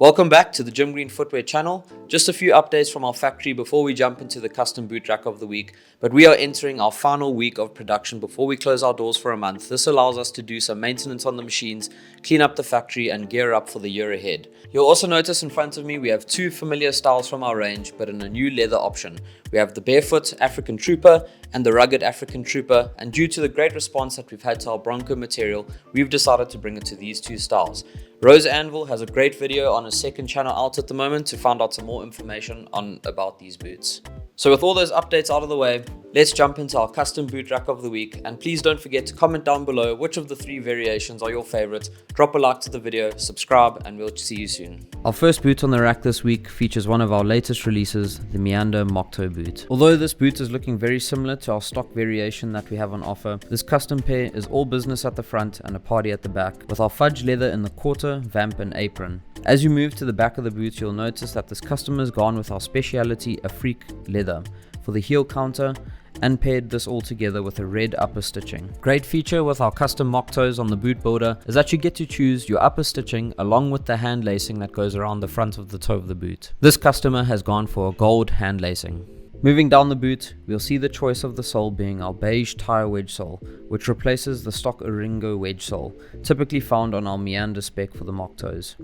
Welcome back to the Green Footwear channel. Just a few updates from our factory before we jump into the custom boot rack of the week. But we are entering our final week of production before we close our doors for a month. This allows us to do some maintenance on the machines, clean up the factory and gear up for the year ahead. You'll also notice in front of me we have two familiar styles from our range but in a new leather option. We have the Barefoot African Trooper and the Rugged African Trooper, and due to the great response that we've had to our Bronco material, we've decided to bring it to these two styles. Rose Anvil has a great video on his second channel out at the moment to find out some more information about these boots. So with all those updates out of the way, let's jump into our custom boot rack of the week, and please don't forget to comment down below which of the three variations are your favorites. Drop a like to the video, subscribe, and we'll see you soon. Our first boot on the rack this week features one of our latest releases, the Meander Mock Toe boot. Although this boot is looking very similar to our stock variation that we have on offer, this custom pair is all business at the front and a party at the back, with our fudge leather in the quarter, vamp and apron. As you move to the back of the boot, you'll notice that this customer has gone with our speciality Afrique leather for the heel counter and paired this all together with a red upper stitching. Great feature with our custom mock toes on the boot builder is that you get to choose your upper stitching along with the hand lacing that goes around the front of the toe of the boot. This customer has gone for a gold hand lacing. Moving down the boot, we'll see the choice of the sole being our beige tire wedge sole, which replaces the stock Oringo wedge sole, typically found on our Meander spec for the mock toes.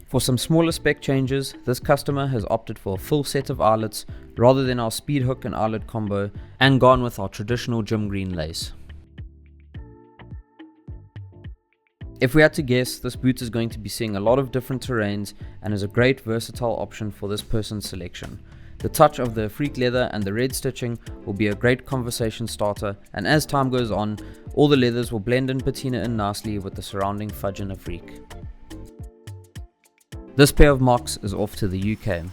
For some smaller spec changes, this customer has opted for a full set of eyelets rather than our speed hook and eyelet combo, and gone with our traditional gym green lace. If we had to guess, this boot is going to be seeing a lot of different terrains and is a great versatile option for this person's selection. The touch of the Afrique leather and the red stitching will be a great conversation starter, and as time goes on, all the leathers will blend and patina in nicely with the surrounding fudge and Afrique. This pair of mocks is off to the UK.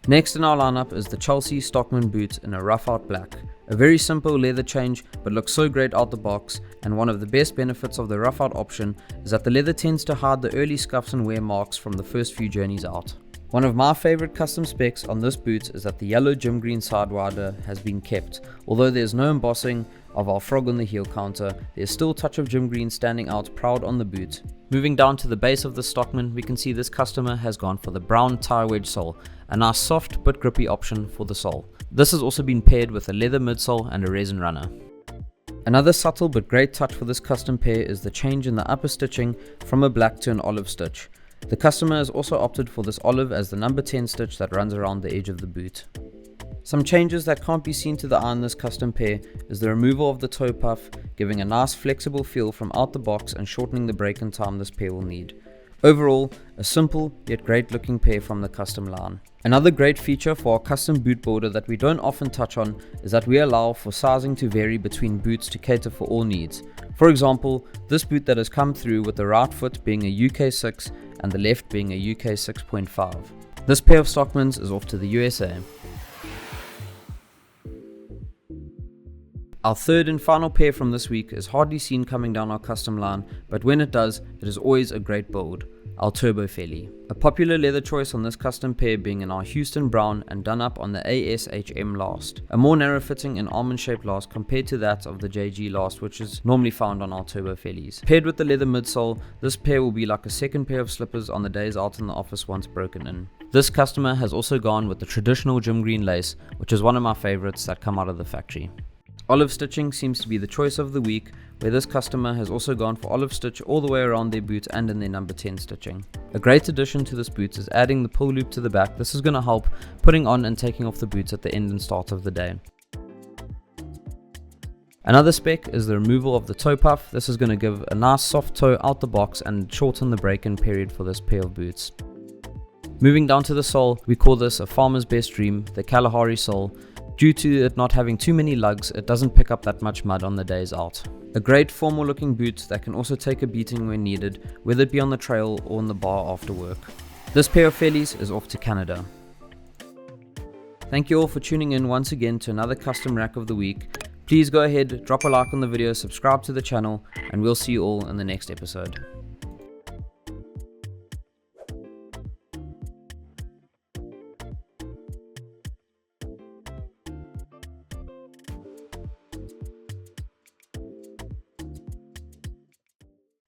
Next in our lineup is the Chelsea Stockman boot in a rough out black. A very simple leather change, but looks so great out the box, and one of the best benefits of the rough out option is that the leather tends to hide the early scuffs and wear marks from the first few journeys out. One of my favorite custom specs on this boot is that the yellow gym green sidewinder has been kept. Although there's no embossing of our frog on the heel counter, there's still a touch of gym green standing out proud on the boot. Moving down to the base of the Stockman, we can see this customer has gone for the brown tire wedge sole, a nice soft but grippy option for the sole. This has also been paired with a leather midsole and a resin runner. Another subtle but great touch for this custom pair is the change in the upper stitching from a black to an olive stitch. The customer has also opted for this olive as the number 10 stitch that runs around the edge of the boot. Some changes that can't be seen to the eye in this custom pair is the removal of the toe puff, giving a nice flexible feel from out the box and shortening the break-in time this pair will need. Overall, a simple yet great looking pair from the custom line. Another great feature for our custom boot builder that we don't often touch on is that we allow for sizing to vary between boots to cater for all needs. For example, this boot that has come through with the right foot being a UK 6 and the left being a UK 6.5. This pair of Stockmans is off to the USA. Our third and final pair from this week is hardly seen coming down our custom line, but when it does, it is always a great build. Our Turbo Felly. A popular leather choice on this custom pair being in our Houston brown and done up on the ASHM last. A more narrow fitting and almond shaped last compared to that of the JG last, which is normally found on our Turbo Fellys. Paired with the leather midsole, this pair will be like a second pair of slippers on the days out in the office once broken in. This customer has also gone with the traditional gym green lace, which is one of my favorites that come out of the factory. Olive stitching seems to be the choice of the week, where this customer has also gone for olive stitch all the way around their boot and in their number 10 stitching. A great addition to this boot is adding the pull loop to the back. This is going to help putting on and taking off the boots at the end and start of the day. Another spec is the removal of the toe puff. This is going to give a nice soft toe out the box and shorten the break-in period for this pair of boots. Moving down to the sole, we call this a farmer's best dream, the Kalahari sole. Due to it not having too many lugs, it doesn't pick up that much mud on the days out. A great formal looking boot that can also take a beating when needed, whether it be on the trail or in the bar after work. This pair of Fellys is off to Canada. Thank you all for tuning in once again to another custom rack of the week. Please go ahead, drop a like on the video, subscribe to the channel, and we'll see you all in the next episode.